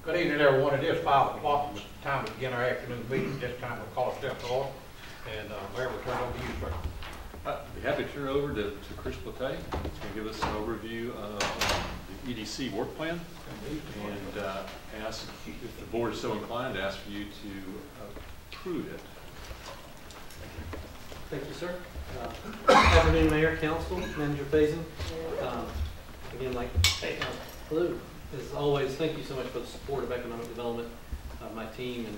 Good evening, everyone. It is 5 o'clock. It's time to begin our afternoon meeting. This time we'll call a step to order. And Mayor, we'll turn it over to you, sir. I'd be happy to turn it over to Chris Platay. He's going to give us an overview of the EDC work plan and ask, if the board is so inclined, ask for you to approve it. Thank you, sir. Afternoon, Mayor, Council, Manager Faison. Again, hello. As always, thank you so much for the support of economic development, my team, and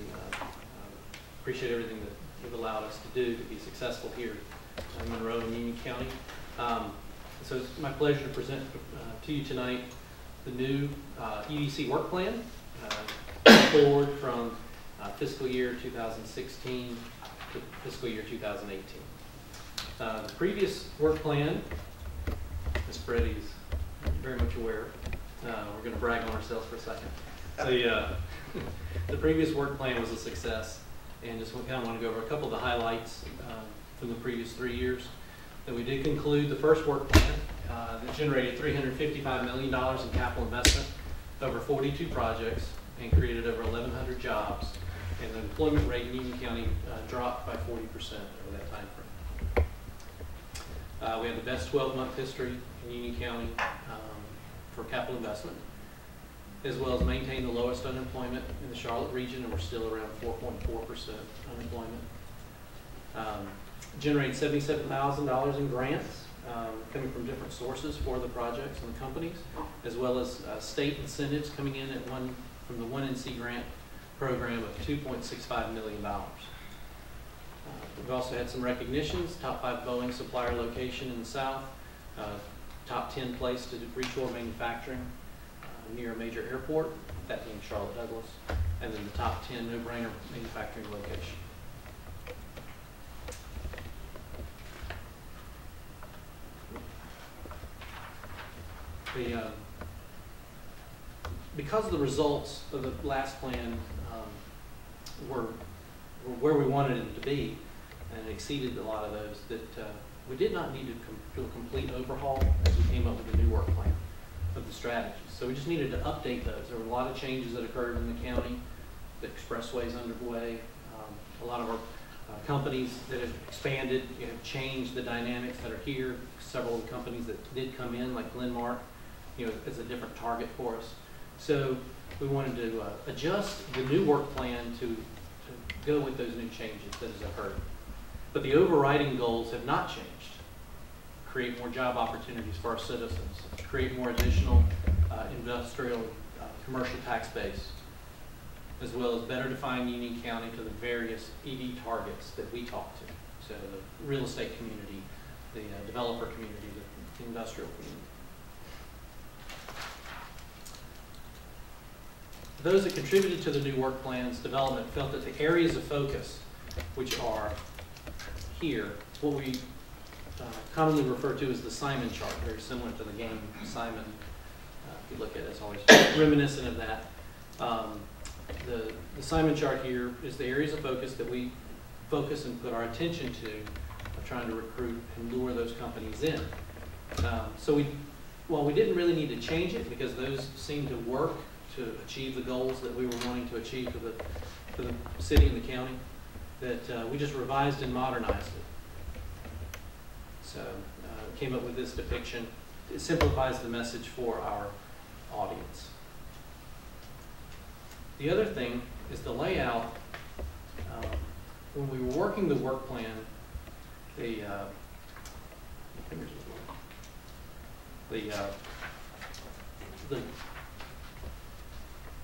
appreciate everything that you've allowed us to do to be successful here in Monroe and Union County. So it's my pleasure to present to you tonight the new EDC work plan forward from fiscal year 2016 to fiscal year 2018. The previous work plan, Ms. Brady's very much aware. We're going to brag on ourselves for a second. The previous work plan was a success, and just kind of want to go over a couple of the highlights from the previous 3 years. That we did conclude the first work plan that generated $355 million in capital investment over 42 projects and created over 1,100 jobs. And the employment rate in Union County dropped by 40% over that time frame. We have the best 12-month history in Union County for capital investment, as well as maintain the lowest unemployment in the Charlotte region, and we're still around 4.4% unemployment. Generate $77,000 in grants coming from different sources for the projects and the companies, as well as state incentives coming in from the 1NC grant program of $2.65 million. We've also had some recognitions: top 5 Boeing supplier location in the South, top 10 place to do reshore manufacturing near a major airport, that being Charlotte Douglas, and then the top 10 no-brainer manufacturing location. Because the results of the last plan were where we wanted it to be and exceeded a lot of those, that we did not need to do a complete overhaul as we came up with a new work plan of the strategies. So we just needed to update those. There were a lot of changes that occurred in the county. The expressway is underway. A lot of our companies that have expanded have changed the dynamics that are here. Several of the companies that did come in, like Glenmark, as a different target for us. So we wanted to adjust the new work plan to go with those new changes that has occurred. But the overriding goals have not changed. Create more job opportunities for our citizens, create more additional industrial, commercial tax base, as well as better define Union County to the various ED targets that we talk to. So the real estate community, the developer community, the industrial community. Those that contributed to the new work plan's development felt that the areas of focus, which are here, what we commonly refer to as the Simon chart, very similar to the game Simon. If you look at it, it's always reminiscent of that. The Simon chart here is the areas of focus that we focus and put our attention to trying to recruit and lure those companies in. So while we didn't really need to change it because those seemed to work to achieve the goals that we were wanting to achieve for the city and the county, that we just revised and modernized it. So came up with this depiction. It simplifies the message for our audience. The other thing is the layout. When we were working the work plan,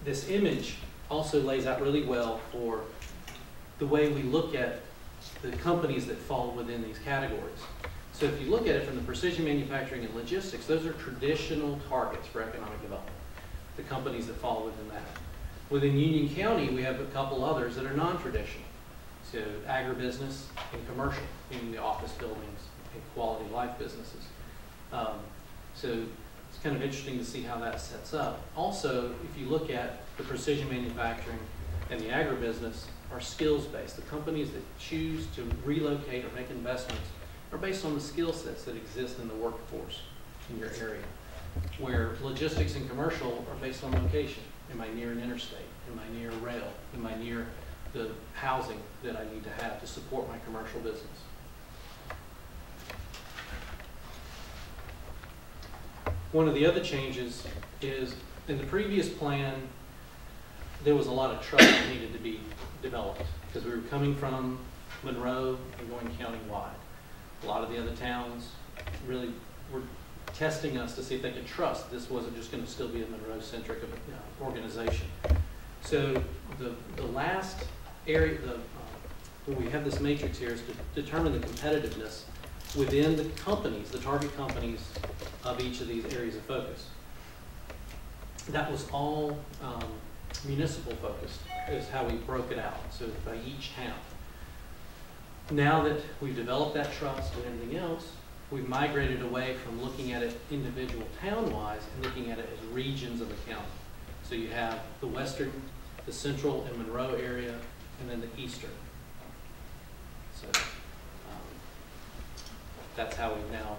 this image also lays out really well for the way we look at the companies that fall within these categories. So if you look at it from the precision manufacturing and logistics, those are traditional targets for economic development, the companies that fall within that. Within Union County, we have a couple others that are non-traditional. So agribusiness and commercial, meaning the office buildings and quality of life businesses. So it's kind of interesting to see how that sets up. Also, if you look at the precision manufacturing and the agribusiness, are skills-based. The companies that choose to relocate or make investments are based on the skill sets that exist in the workforce in your area, where logistics and commercial are based on location. Am I near an interstate? Am I near rail? Am I near the housing that I need to have to support my commercial business? One of the other changes is, in the previous plan, there was a lot of trust that needed to be developed because we were coming from Monroe and going county-wide. A lot of the other towns really were testing us to see if they could trust this wasn't just going to still be a Monroe-centric organization. So the last area, when we have this matrix here, is to determine the competitiveness within the companies, the target companies of each of these areas of focus. That was all municipal focused, is how we broke it out, so by each town. Now that we've developed that trust and everything else, we've migrated away from looking at it individual town-wise and looking at it as regions of the county. So you have the western, the central and Monroe area, and then the eastern. So that's how we've now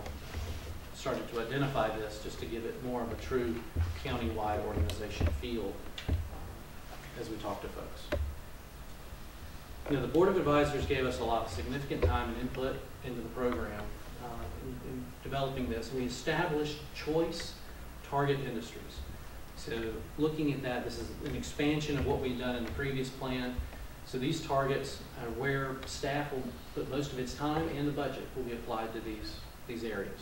started to identify this, just to give it more of a true county-wide organization feel as we talk to folks. You know, the Board of Advisors gave us a lot of significant time and input into the program in developing this. We established choice target industries. So looking at that, this is an expansion of what we've done in the previous plan. So these targets are where staff will put most of its time and the budget will be applied to these areas.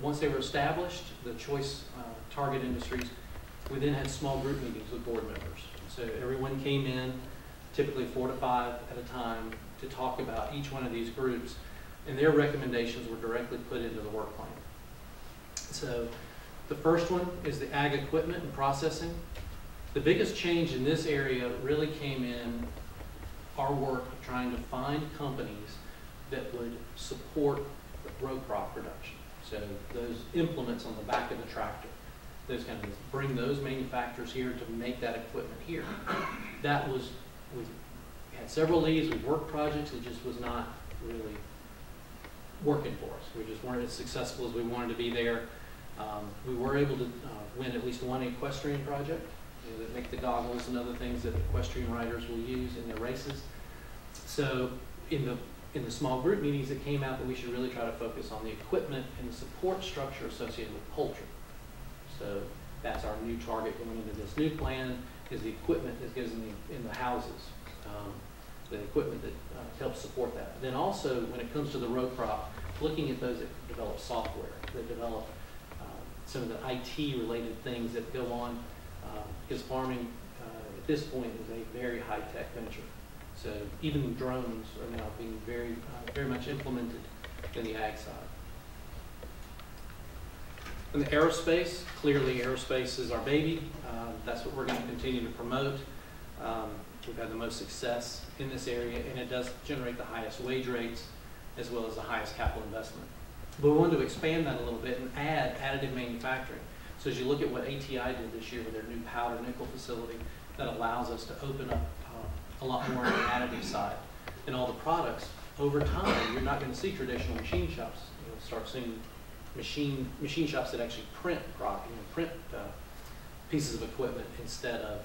Once they were established, the choice target industries, we then had small group meetings with board members. So everyone came in, typically 4 to 5 at a time, to talk about each one of these groups, and their recommendations were directly put into the work plan. So the first one is the ag equipment and processing. The biggest change in this area really came in our work of trying to find companies that would support row crop production. So those implements on the back of the tractor, those kind of things, bring those manufacturers here to make that equipment here. That was, we had several leads, we worked projects, it just was not really working for us. We just weren't as successful as we wanted to be there. We were able to win at least one equestrian project, you know, that make the goggles and other things that equestrian riders will use in their races. So in the small group meetings, it came out that we should really try to focus on the equipment and the support structure associated with poultry. So that's our new target going into this new plan, is the equipment that goes in the houses, the equipment that helps support that. Then also, when it comes to the row crop, looking at those that develop software, that develop some of the IT-related things that go on, because farming at this point is a very high-tech venture. So even drones are now being very much implemented in the ag side. In the aerospace, clearly aerospace is our baby. That's what we're going to continue to promote. We've had the most success in this area, and it does generate the highest wage rates as well as the highest capital investment. But we wanted to expand that a little bit and add additive manufacturing. So as you look at what ATI did this year with their new powder nickel facility, that allows us to open up a lot more on the additive side. And all the products, over time, you're not going to see traditional machine shops. You'll start seeing machine shops that actually print pieces of equipment instead of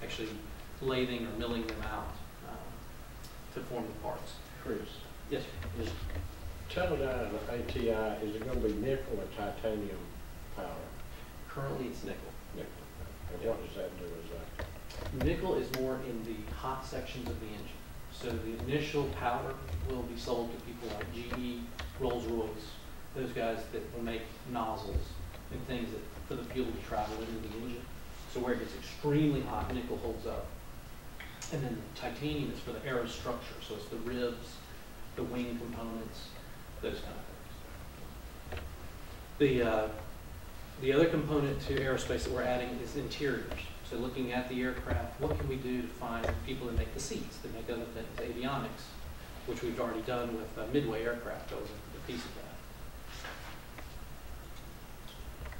actually lathing or milling them out to form the parts. Chris, Yes, is Teledyne ATI, is it going to be nickel or titanium powder? currently it's nickel. Nickel. And what does that do exactly? Nickel is more in the hot sections of the engine. So the initial powder will be sold to people like GE, Rolls-Royce, those guys that will make nozzles and things that for the fuel to travel into the engine. So where it gets extremely hot, nickel holds up. And then titanium is for the aerostructure, so it's the ribs, the wing components, those kind of things. The other component to aerospace that we're adding is interiors. So looking at the aircraft, what can we do to find people that make the seats, that make other things, avionics, which we've already done with Midway Aircraft, that was a piece of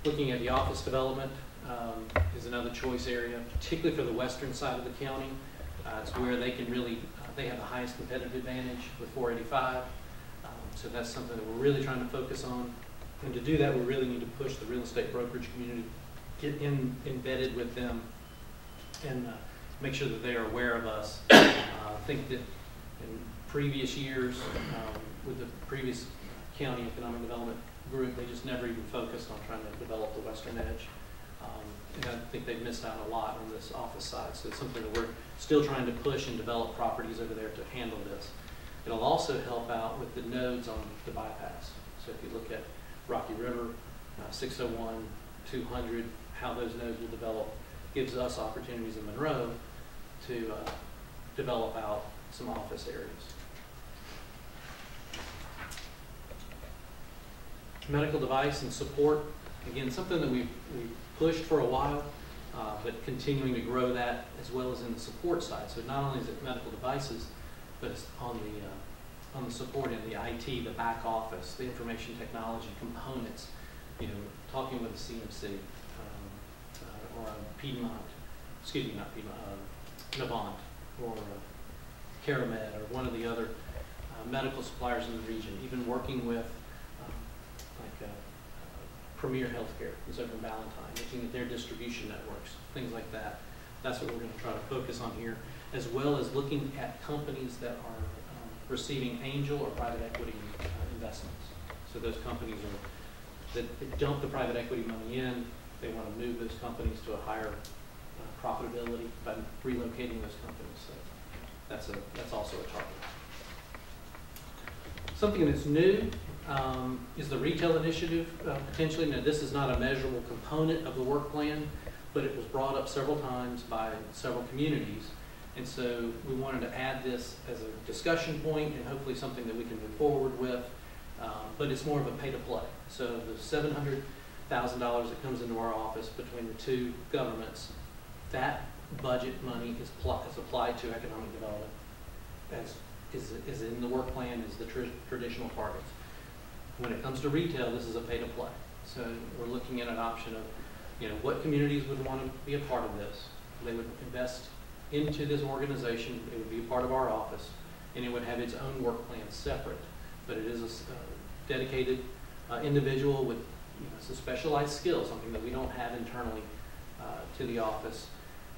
that. Looking at the office development is another choice area, particularly for the western side of the county. It's where they can really, they have the highest competitive advantage with 485. So that's something that we're really trying to focus on. And to do that, we really need to push the real estate brokerage community, get embedded with them and make sure that they are aware of us. I think that in previous years, with the previous county economic development group, they just never even focused on trying to develop the western edge. And I think they've missed out a lot on this office side. So it's something that we're still trying to push and develop properties over there to handle this. It'll also help out with the nodes on the bypass. So if you look at Rocky River, 601, 200, how those nodes will develop, gives us opportunities in Monroe to develop out some office areas. Medical device and support, again, something that we've pushed for a while, but continuing to grow that as well as in the support side. So not only is it medical devices, but it's on the support in the IT, the back office, the information technology components. You know, talking with a CMC or a Piedmont, excuse me, not Piedmont, Navant or Caramed or one of the other medical suppliers in the region. Even working with Premier Healthcare, who's over in Valentine, looking at their distribution networks, things like that. That's what we're going to try to focus on here, as well as looking at companies that are receiving angel or private equity investments. So those companies that dump the private equity money in, they want to move those companies to a higher profitability by relocating those companies. So that's also a target. Something that's new is the retail initiative, potentially. Now, this is not a measurable component of the work plan, but it was brought up several times by several communities. And so we wanted to add this as a discussion point and hopefully something that we can move forward with. But it's more of a pay-to-play. So the $700,000 that comes into our office between the two governments, that budget money is applied to economic development, as is in the work plan, is the traditional targets. When it comes to retail, this is a pay-to-play. So we're looking at an option of, you know, what communities would want to be a part of this. They would invest into this organization. It would be a part of our office, and it would have its own work plan separate. But it is a dedicated individual with, you know, some specialized skills, something that we don't have internally to the office.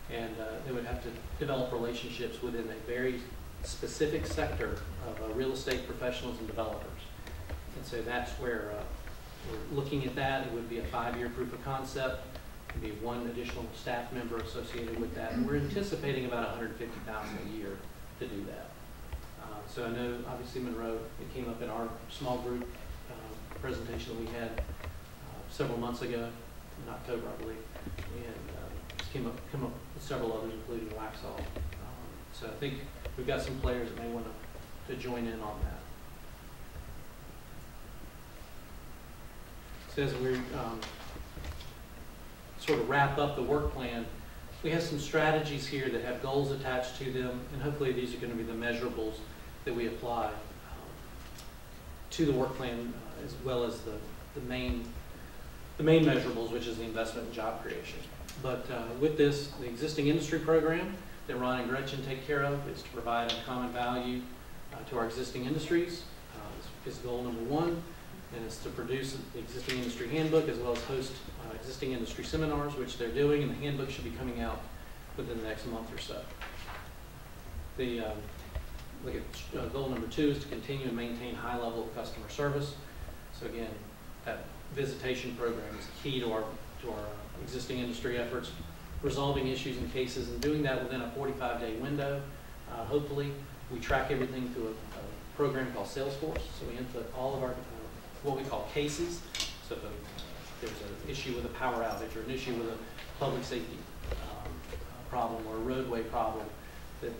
And they would have to develop relationships within a very specific sector of real estate professionals and developers. And so that's where we're looking at that. It would be a 5-year proof of concept. It would be one additional staff member associated with that. And we're anticipating about $150,000 a year to do that. So I know, obviously, Monroe, it came up in our small group presentation that we had several months ago, in October, I believe. And come up with several others, including Waxhaw. So I think we've got some players that may want to join in on that. So as we sort of wrap up the work plan, we have some strategies here that have goals attached to them, and hopefully these are going to be the measurables that we apply to the work plan, as well as the main measurables, which is the investment and job creation. But with this, the existing industry program that Ron and Gretchen take care of is to provide a common value to our existing industries, is goal number 1. And it's to produce the existing industry handbook as well as host existing industry seminars, which they're doing, and the handbook should be coming out within the next month or so. The goal number 2 is to continue and maintain high level of customer service. So again, that visitation program is key to our existing industry efforts, resolving issues and cases, and doing that within a 45-day window. Hopefully, we track everything through a program called Salesforce. So we input all of our what we call cases. So if there's an issue with a power outage or an issue with a public safety problem or a roadway problem, that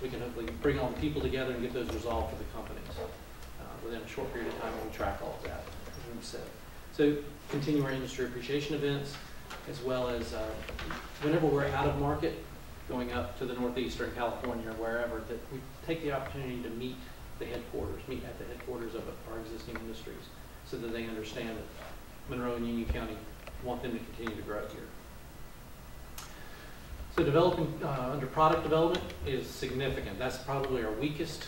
we can hopefully bring all the people together and get those resolved for the companies within a short period of time when we track all of that, as we said. So continue our industry appreciation events, as well as whenever we're out of market, going up to the Northeast or in California or wherever, that we take the opportunity to meet at the headquarters of our existing industries, so that they understand that Monroe and Union County want them to continue to grow here. So developing under product development is significant. That's probably our weakest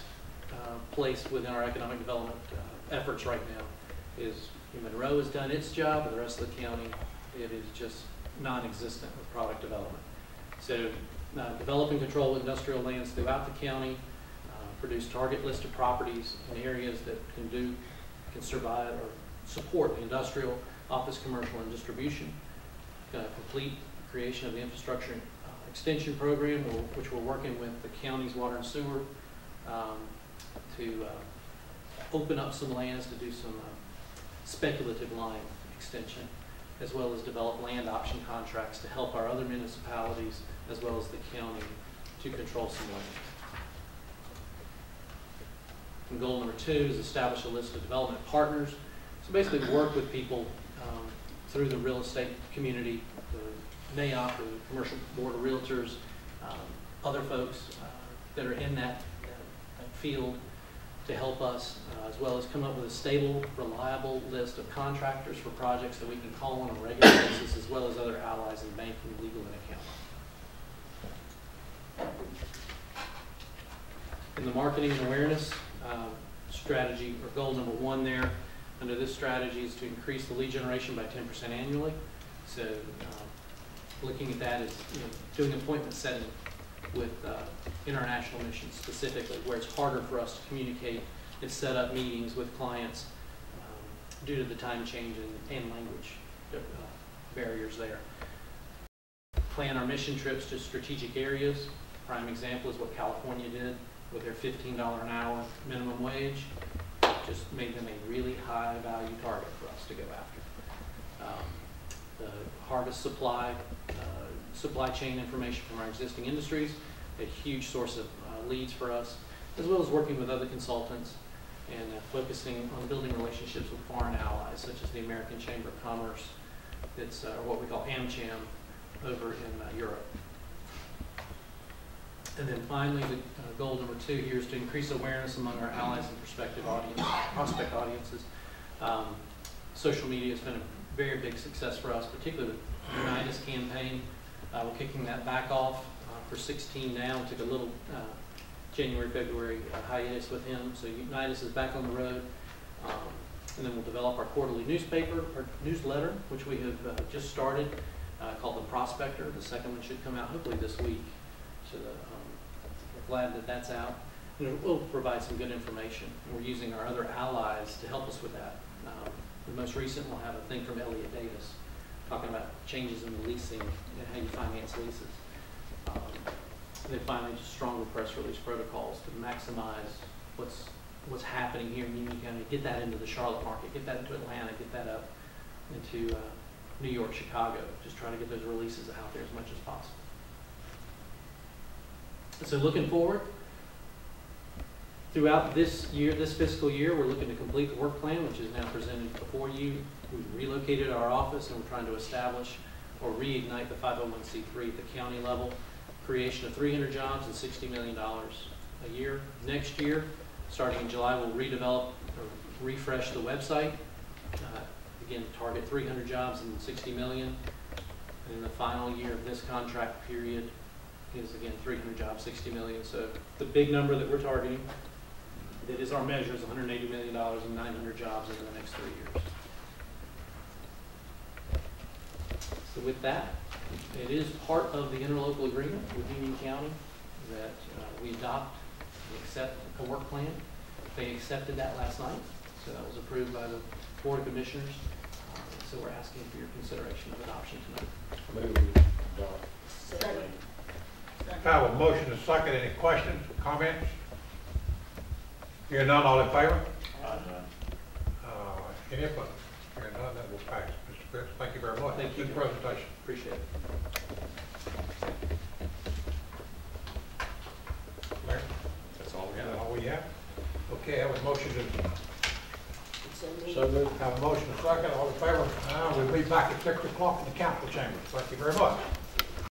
place within our economic development efforts right now. Is Monroe has done its job, but the rest of the county, it is just non-existent with product development. So develop and control industrial lands throughout the county, produce target list of properties in areas that can survive or support the industrial, office, commercial, and distribution. Complete creation of the infrastructure extension program, which we're working with the county's water and sewer to open up some lands to do some speculative line extension, as well as develop land option contracts to help our other municipalities as well as the county to control some land. And goal number 2 is establish a list of development partners. So basically work with people through the real estate community, the NAIOP, the Commercial Board of Realtors, other folks that are in that field to help us, as well as come up with a stable, reliable list of contractors for projects that we can call on a regular basis, as well as other allies in banking, legal, and accounting. In the marketing and awareness strategy, or goal number 1 there, under this strategy is to increase the lead generation by 10% annually. So looking at that is doing appointment setting with international missions specifically, where it's harder for us to communicate and set up meetings with clients due to the time change and language barriers there. Plan our mission trips to strategic areas. Prime example is what California did with their $15 an hour minimum wage. Just made them a really high value target for us to go after. The harvest supply chain information from our existing industries, a huge source of leads for us, as well as working with other consultants and focusing on building relationships with foreign allies, such as the American Chamber of Commerce, that's what we call AmCham over in Europe. And then finally, the goal number 2 here is to increase awareness among our allies and prospect audiences. Social media has been a very big success for us, particularly with the Unitas campaign. We're kicking that back off for 16 now. We took a little January, February hiatus with him. So Unitas is back on the road. And then we'll develop our quarterly newsletter, which we have just started, called The Prospector. The second one should come out hopefully this week. So we're glad that that's out. And it will provide some good information. And we're using our other allies to help us with that. The most recent will have a thing from Elliott Davis talking about changes in the leasing and how you finance leases. Then finally, just stronger press release protocols to maximize what's happening here in Union County. Get that into the Charlotte market, get that into Atlanta, get that up into New York, Chicago. Just try to get those releases out there as much as possible. And so looking forward, throughout this fiscal year, we're looking to complete the work plan, which is now presented before you. We've relocated our office and we're trying to establish or reignite the 501c3 at the county level. Creation of 300 jobs and $60 million a year. Next year, starting in July, we'll redevelop or refresh the website. Again, target 300 jobs and $60 million. And in the final year of this contract period is again 300 jobs, $60 million. So the big number that we're targeting, that is our measure, is $180 million and 900 jobs over the next 3 years. So with that, it is part of the interlocal agreement with Union County that we adopt and accept a work plan. They accepted that last night, so that was approved by the Board of Commissioners. So we're asking for your consideration of adoption tonight. I have a motion and a second. Any questions, comments? Hearing none, all in favor? Any opposed? Hearing none, that will pass. Mr. Phipps, thank you very much. Thank you. Good presentation. Appreciate it. Larry? That's all we Is have. that all we have? Okay, I have a motion to, So moved. have a motion and a second. All in favor? We'll be back at 6 o'clock in the council chamber. Thank you very much.